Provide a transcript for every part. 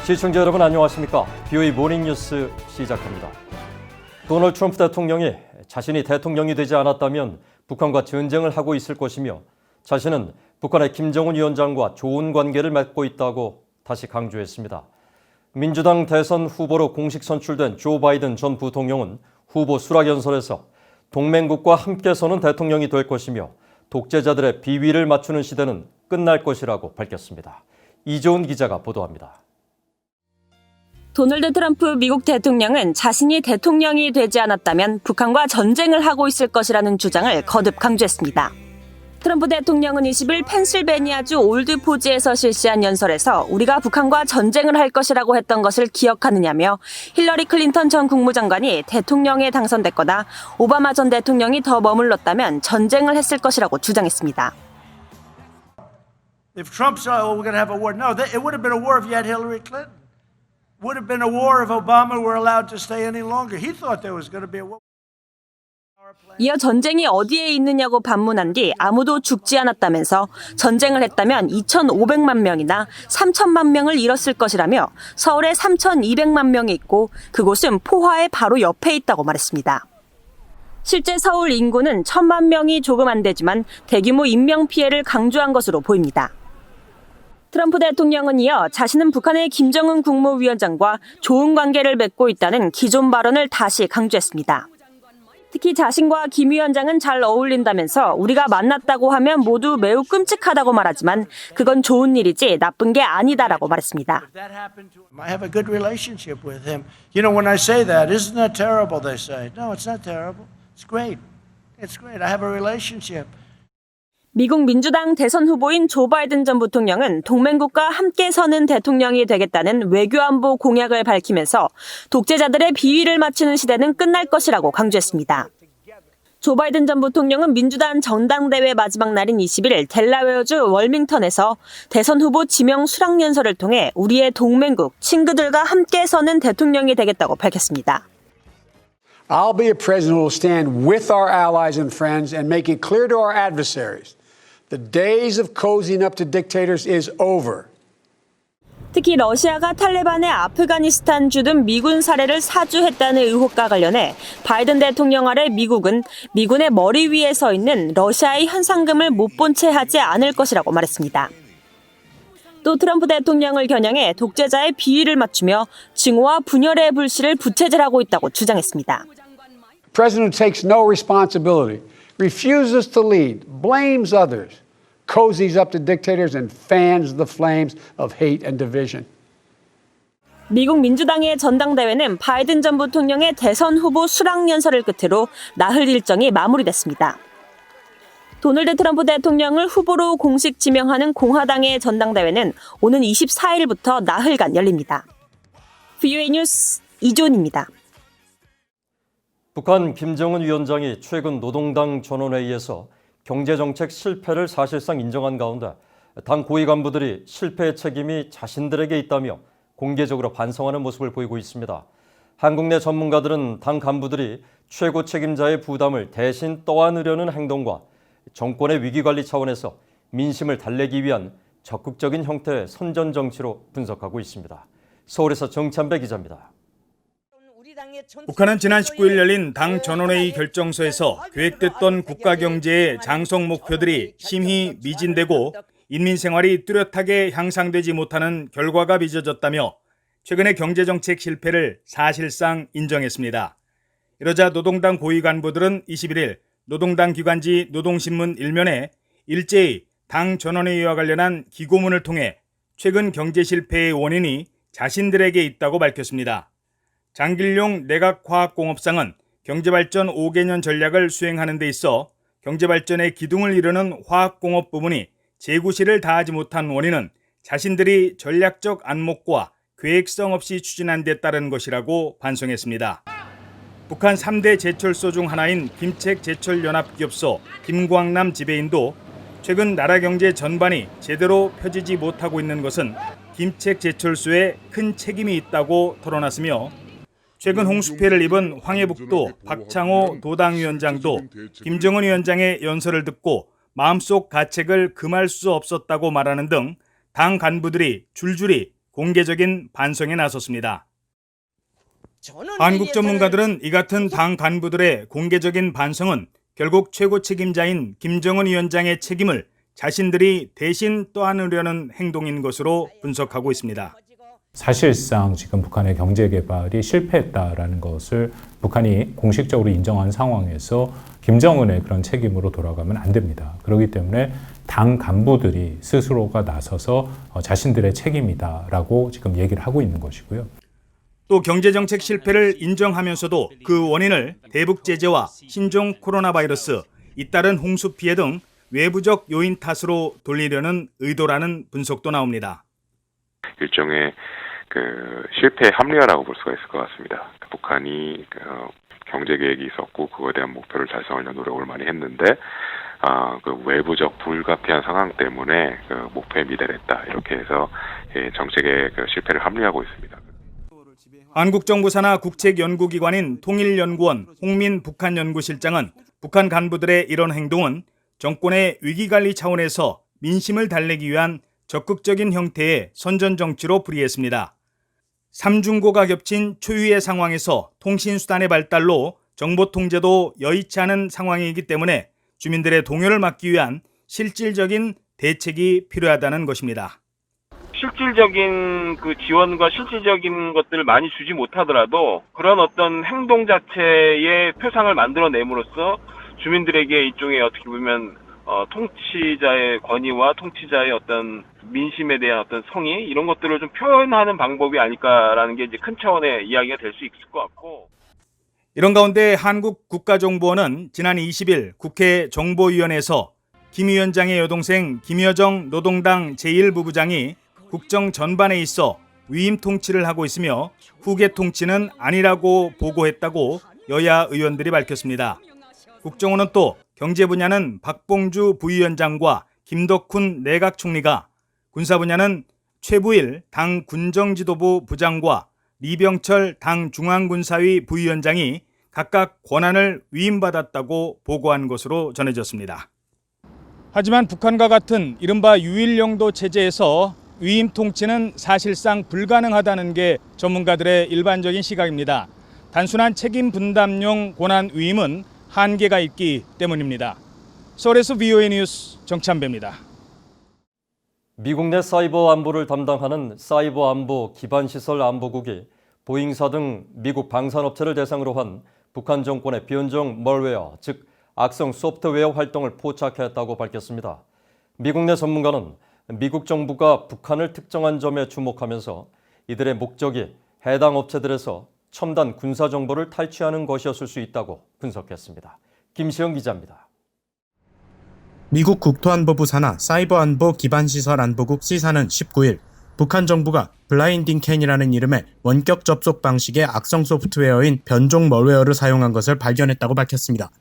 시청자 여러분 안녕하십니까? BOE 모닝뉴스 시작합니다. 도널드 트럼프 대통령이 자신이 대통령이 되지 않았다면 북한과 전쟁을 하고 있을 것이며 자신은 북한의 김정은 위원장과 좋은 관계를 맺고 있다고 다시 강조했습니다. 민주당 대선 후보로 공식 선출된 조 바이든 전 부통령은 후보 수락연설에서 동맹국과 함께 서는 대통령이 될 것이며 독재자들의 비위를 맞추는 시대는 끝날 것이라고 밝혔습니다. 이조은 기자가 보도합니다. 도널드 트럼프 미국 대통령은 자신이 대통령이 되지 않았다면 북한과 전쟁을 하고 있을 것이라는 주장을 거듭 강조했습니다. 트럼프 대통령은 20일 펜실베니아주 올드포지에서 실시한 연설에서 우리가 북한과 전쟁을 할 것이라고 했던 것을 기억하느냐며 힐러리 클린턴 전 국무장관이 대통령에 당선됐거나 오바마 전 대통령이 더 머물렀다면 전쟁을 했을 것이라고 주장했습니다. If Trump said, "Oh, we're going to have a war," no, it would have been a war if you had Hillary Clinton. Would have been a war if Obama were allowed to stay any longer. He thought there was going to be a war. 이어 전쟁이 어디에 있느냐고 반문한 뒤 아무도 죽지 않았다면서 전쟁을 했다면 2,500만 명이나 3천만 명을 잃었을 것이라며 서울에 3,200만 명이 있고 그곳은 포화의 바로 옆에 있다고 말했습니다. 실제 서울 인구는 1,000만 명이 조금 안 되지만 대규모 인명피해를 강조한 것으로 보입니다. 트럼프 대통령은 이어 자신은 북한의 김정은 국무위원장과 좋은 관계를 맺고 있다는 기존 발언을 다시 강조했습니다. 특히 자신과 김 위원장은 잘 어울린다면서 우리가 만났다고 하면 모두 매우 끔찍하다고 말하지만 그건 좋은 일이지 나쁜 게 아니다라고 말했습니다. I have a good relationship with him. You know, when I say that, isn't that terrible? They say, no, it's not terrible. It's great. It's great. I have a relationship. 미국 민주당 대선 후보인 조 바이든 전 부통령은 동맹국과 함께 서는 대통령이 되겠다는 외교안보 공약을 밝히면서 독재자들의 비위를 맞추는 시대는 끝날 것이라고 강조했습니다. 조 바이든 전 부통령은 민주당 전당대회 마지막 날인 21일 델라웨어주 월밍턴에서 대선 후보 지명 수락연설을 통해 우리의 동맹국, 친구들과 함께 서는 대통령이 되겠다고 밝혔습니다. I'll be a president who will stand with our allies and friends and make it clear to our adversaries the days of cozying up to dictators is over. 특히 러시아가 탈레반의 아프가니스탄 주둔 미군 사례를 사주했다는 의혹과 관련해 바이든 대통령 아래 미국은 미군의 머리 위에 서 있는 러시아의 현상금을 못 본 채 하지 않을 것이라고 말했습니다. 또 트럼프 대통령을 겨냥해 독재자의 비위를 맞추며 증오와 분열의 불씨를 부채질하고 있다고 주장했습니다. The president who takes no responsibility, refuses to lead, blames others, cozies up to dictators and fans the flames of hate and division. 미국 민주당의 전당대회는 바이든 전 부통령의 대선 후보 수락연설을 끝으로 나흘 일정이 마무리됐습니다. 도널드 트럼프 대통령을 후보로 공식 지명하는 공화당의 전당대회는 오는 24일부터 나흘간 열립니다. BOE 뉴스 이조은입니다. 북한 김정은 위원장이 최근 노동당 전원회의에서 경제정책 실패를 사실상 인정한 가운데 당 고위 간부들이 실패의 책임이 자신들에게 있다며 공개적으로 반성하는 모습을 보이고 있습니다. 한국 내 전문가들은 당 간부들이 최고 책임자의 부담을 대신 떠안으려는 행동과 정권의 위기관리 차원에서 민심을 달래기 위한 적극적인 형태의 선전 정치로 분석하고 있습니다. 서울에서 정찬배 기자입니다. 북한은 지난 19일 열린 당 전원회의 결정서에서 계획됐던 국가 경제의 장성 목표들이 심히 미진되고 인민 생활이 뚜렷하게 향상되지 못하는 결과가 빚어졌다며 최근의 경제정책 실패를 사실상 인정했습니다. 이러자 노동당 고위 간부들은 21일 노동당 기관지 노동신문 1면에 일제히 당 전원회의와 관련한 기고문을 통해 최근 경제 실패의 원인이 자신들에게 있다고 밝혔습니다. 장길용 내각화학공업상은 경제발전 5개년 전략을 수행하는 데 있어 경제발전의 기둥을 이루는 화학공업 부문이 재구실을 다하지 못한 원인은 자신들이 전략적 안목과 계획성 없이 추진한 데 따른 것이라고 반성했습니다. 북한 3대 제철소 중 하나인 김책제철연합기업소 김광남 지배인도 최근 나라 경제 전반이 제대로 펴지지 못하고 있는 것은 김책제철소에 큰 책임이 있다고 토론했으며 최근 홍수피해를 입은 황해북도 박창호 도당위원장도 김정은 위원장의 연설을 듣고 마음속 가책을 금할 수 없었다고 말하는 등 당 간부들이 줄줄이 공개적인 반성에 나섰습니다. 한국 전문가들은 이 같은 당 간부들의 공개적인 반성은 결국 최고 책임자인 김정은 위원장의 책임을 자신들이 대신 떠안으려는 행동인 것으로 분석하고 있습니다. 사실상 지금 북한의 경제 개발이 실패했다라는 것을 북한이 공식적으로 인정한 상황에서 김정은의 그런 책임으로 돌아가면 안 됩니다. 그렇기 때문에 당 간부들이 스스로가 나서서 자신들의 책임이다라고 지금 얘기를 하고 있는 것이고요. 또 경제정책 실패를 인정하면서도 그 원인을 대북 제재와 신종 코로나 바이러스, 잇따른 홍수 피해 등 외부적 요인 탓으로 돌리려는 의도라는 분석도 나옵니다. 일종의 실패의 합리화라고 볼 수가 있을 것 같습니다. 북한이 경제 계획이 있었고 그거에 대한 목표를 달성하려는 노력을 많이 했는데 외부적 불가피한 상황 때문에 목표에 미달했다. 이렇게 해서 정책의 실패를 합리화하고 있습니다. 한국 정부 산하 국책연구기관인 통일연구원 홍민 북한연구실장은 북한 간부들의 이런 행동은 정권의 위기관리 차원에서 민심을 달래기 위한 적극적인 형태의 선전정치로 풀이했습니다. 삼중고가 겹친 초유의 상황에서 통신수단의 발달로 정보 통제도 여의치 않은 상황이기 때문에 주민들의 동요를 막기 위한 실질적인 대책이 필요하다는 것입니다. 실질적인 그 지원과 실질적인 것들을 많이 주지 못하더라도 그런 어떤 행동 자체의 표상을 만들어냄으로써 주민들에게 일종의 어떻게 보면 통치자의 권위와 통치자의 어떤 민심에 대한 어떤 성의 이런 것들을 좀 표현하는 방법이 아닐까라는 게 이제 큰 차원의 이야기가 될 수 있을 것 같고. 이런 가운데 한국 국가정보원은 지난 20일 국회 정보위원회에서 김 위원장의 여동생 김여정 노동당 제1부부장이 국정 전반에 있어 위임 통치를 하고 있으며 후계 통치는 아니라고 보고했다고 여야 의원들이 밝혔습니다. 국정원은 또 경제 분야는 박봉주 부위원장과 김덕훈 내각 총리가, 군사 분야는 최부일 당 군정지도부 부장과 리병철 당 중앙군사위 부위원장이 각각 권한을 위임받았다고 보고한 것으로 전해졌습니다. 하지만 북한과 같은 이른바 유일영도 체제에서 위임 통치는 사실상 불가능하다는 게 전문가들의 일반적인 시각입니다. 단순한 책임 분담용 권한 위임은 한계가 있기 때문입니다. 서울에서 VOA 뉴스 정찬배입니다. 미국 내 사이버 안보를 담당하는 사이버 안보 기반시설 안보국이 보잉사 등 미국 방산업체를 대상으로 한 북한 정권의 비언정 멀웨어, 즉 악성 소프트웨어 활동을 포착했다고 밝혔습니다. 미국 내 전문가는 미국 정부가 북한을 특정한 점에 주목하면서 이들의 목적이 해당 업체들에서 첨단 군사 정보를 탈취하는 것이었을 수 있다고 분석했습니다. 김시영 기자입니다. 미국 국토안보부 산하 사이버안보 기반시설안보국 C사는 19일 북한 정부가 블라인딩 캔이라는 이름의 원격 접속 방식의 악성 소프트웨어인 변종 멀웨어를 사용한 것을 발견했다고 밝혔습니다.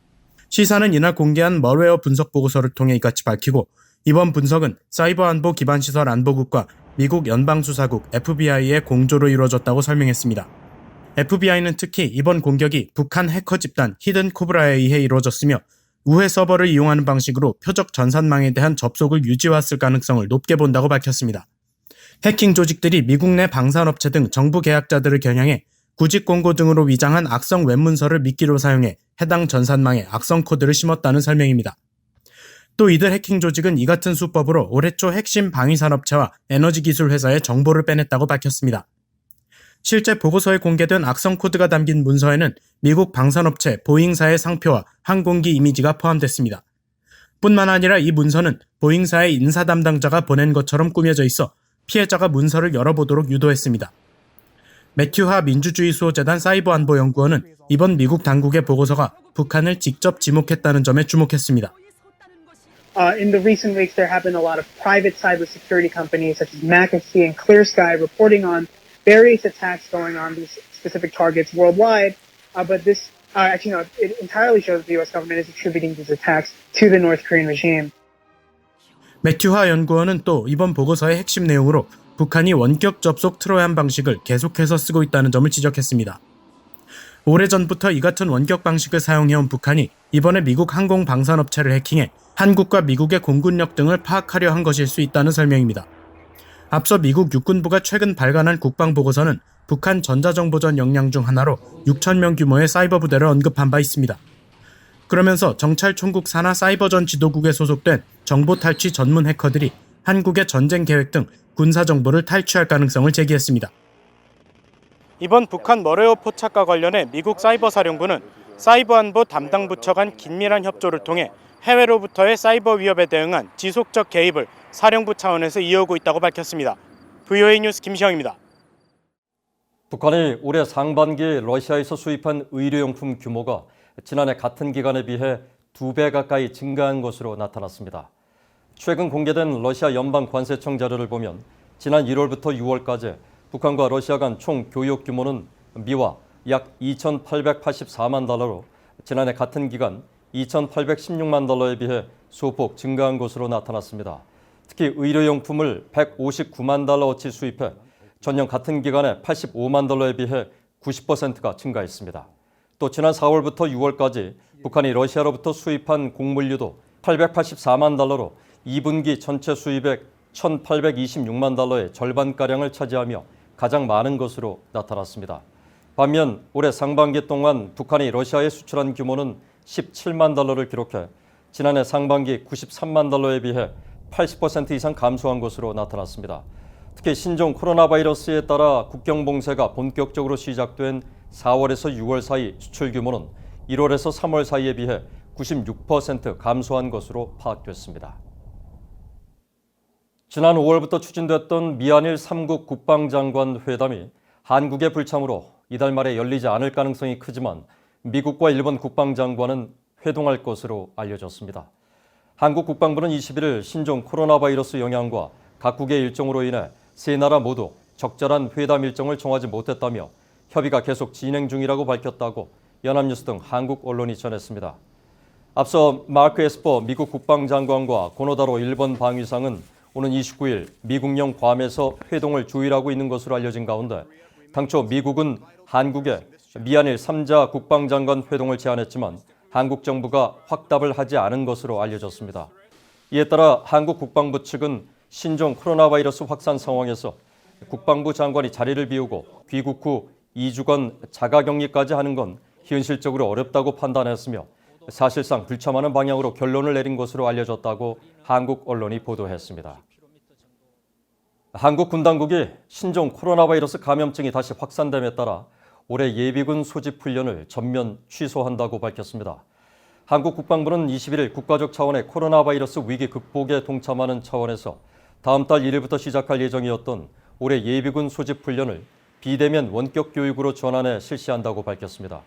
C사는 이날 공개한 멀웨어 분석 보고서를 통해 이같이 밝히고, 이번 분석은 사이버안보 기반시설 안보국과 미국 연방수사국 FBI의 공조로 이루어졌다고 설명했습니다. FBI는 특히 이번 공격이 북한 해커 집단 히든 코브라에 의해 이루어졌으며 우회 서버를 이용하는 방식으로 표적 전산망에 대한 접속을 유지해왔을 가능성을 높게 본다고 밝혔습니다. 해킹 조직들이 미국 내 방산업체 등 정부 계약자들을 겨냥해 구직 공고 등으로 위장한 악성 웹문서를 미끼로 사용해 해당 전산망에 악성 코드를 심었다는 설명입니다. 또 이들 해킹 조직은 이 같은 수법으로 올해 초 핵심 방위산업체와 에너지기술 회사의 정보를 빼냈다고 밝혔습니다. 실제 보고서에 공개된 악성 코드가 담긴 문서에는 미국 방산업체 보잉사의 상표와 항공기 이미지가 포함됐습니다. 뿐만 아니라 이 문서는 보잉사의 인사 담당자가 보낸 것처럼 꾸며져 있어 피해자가 문서를 열어보도록 유도했습니다. 매튜하 민주주의수호재단 사이버안보연구원은 이번 미국 당국의 보고서가 북한을 직접 지목했다는 점에 주목했습니다. In the recent weeks, there have been a lot of private cybersecurity companies such as McAfee and ClearSky reporting on various attacks going on these specific targets worldwide. But this it entirely shows the U.S. government is attributing these attacks to the North Korean regime. 매튜하 연구원은 또 이번 보고서의 핵심 내용으로 북한이 원격 접속 트로얀 방식을 계속해서 쓰고 있다는 점을 지적했습니다. 오래전부터 이 같은 원격 방식을 사용해온 북한이 이번에 미국 항공 방산업체를 해킹해 한국과 미국의 공군력 등을 파악하려 한 것일 수 있다는 설명입니다. 앞서 미국 육군부가 최근 발간한 국방보고서는 북한 전자정보전 역량 중 하나로 6,000명 규모의 사이버 부대를 언급한 바 있습니다. 그러면서 정찰총국 산하 사이버전 지도국에 소속된 정보 탈취 전문 해커들이 한국의 전쟁 계획 등 군사 정보를 탈취할 가능성을 제기했습니다. 이번 북한 머레오 포착과 관련해 미국 사이버사령부는 사이버안보 담당 부처 간 긴밀한 협조를 통해 해외로부터의 사이버 위협에 대응한 지속적 개입을 사령부 차원에서 이어오고 있다고 밝혔습니다. VOA 뉴스 김시영입니다. 북한이 올해 상반기 러시아에서 수입한 의료용품 규모가 지난해 같은 기간에 비해 2배 가까이 증가한 것으로 나타났습니다. 최근 공개된 러시아 연방관세청 자료를 보면 지난 1월부터 6월까지 북한과 러시아 간 총 교역 규모는 미화 약 2,884만 달러로 지난해 같은 기간 2,816만 달러에 비해 소폭 증가한 것으로 나타났습니다. 특히 의료용품을 159만 달러어치 수입해 전년 같은 기간에 85만 달러에 비해 90%가 증가했습니다. 또 지난 4월부터 6월까지 북한이 러시아로부터 수입한 곡물류도 884만 달러로 2분기 전체 수입액 1,826만 달러의 절반가량을 차지하며 가장 많은 것으로 나타났습니다. 반면 올해 상반기 동안 북한이 러시아에 수출한 규모는 17만 달러를 기록해 지난해 상반기 93만 달러에 비해 80% 이상 감소한 것으로 나타났습니다. 특히 신종 코로나 바이러스에 따라 국경 봉쇄가 본격적으로 시작된 4월에서 6월 사이 수출 규모는 1월에서 3월 사이에 비해 96% 감소한 것으로 파악됐습니다. 지난 5월부터 추진됐던 미한일 3국 국방장관 회담이 한국의 불참으로 이달 말에 열리지 않을 가능성이 크지만 미국과 일본 국방장관은 회동할 것으로 알려졌습니다. 한국 국방부는 21일 신종 코로나 바이러스 영향과 각국의 일정으로 인해 세 나라 모두 적절한 회담 일정을 정하지 못했다며 협의가 계속 진행 중이라고 밝혔다고 연합뉴스 등 한국 언론이 전했습니다. 앞서 마크 에스퍼 미국 국방장관과 고노다로 일본 방위상은 오는 29일 미국령 괌에서 회동을 조율하고 있는 것으로 알려진 가운데 당초 미국은 한국에 미한일 3자 국방장관 회동을 제안했지만 한국 정부가 확답을 하지 않은 것으로 알려졌습니다. 이에 따라 한국 국방부 측은 신종 코로나 바이러스 확산 상황에서 국방부 장관이 자리를 비우고 귀국 후 2주간 자가격리까지 하는 건 현실적으로 어렵다고 판단했으며 사실상 불참하는 방향으로 결론을 내린 것으로 알려졌다고 한국 언론이 보도했습니다. 한국 군 당국이 신종 코로나 바이러스 감염증이 다시 확산됨에 따라 올해 예비군 소집 훈련을 전면 취소한다고 밝혔습니다. 한국 국방부는 21일 국가적 차원의 코로나 바이러스 위기 극복에 동참하는 차원에서 다음 달 1일부터 시작할 예정이었던 올해 예비군 소집 훈련을 비대면 원격 교육으로 전환해 실시한다고 밝혔습니다.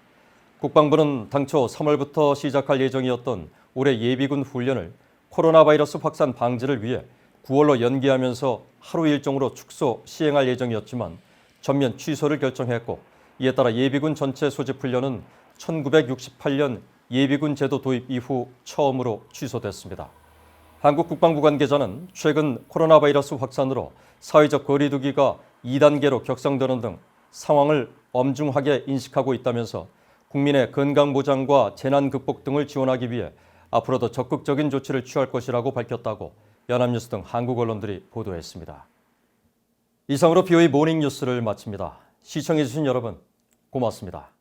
국방부는 당초 3월부터 시작할 예정이었던 올해 예비군 훈련을 코로나 바이러스 확산 방지를 위해 9월로 연기하면서 하루 일정으로 축소 시행할 예정이었지만 전면 취소를 결정했고 이에 따라 예비군 전체 소집 훈련은 1968년 예비군 제도 도입 이후 처음으로 취소됐습니다. 한국 국방부 관계자는 최근 코로나 바이러스 확산으로 사회적 거리 두기가 2단계로 격상되는 등 상황을 엄중하게 인식하고 있다면서 국민의 건강 보장과 재난 극복 등을 지원하기 위해 앞으로도 적극적인 조치를 취할 것이라고 밝혔다고 연합뉴스 등 한국 언론들이 보도했습니다. 이상으로 BOE 모닝 뉴스를 마칩니다. 시청해주신 여러분 고맙습니다.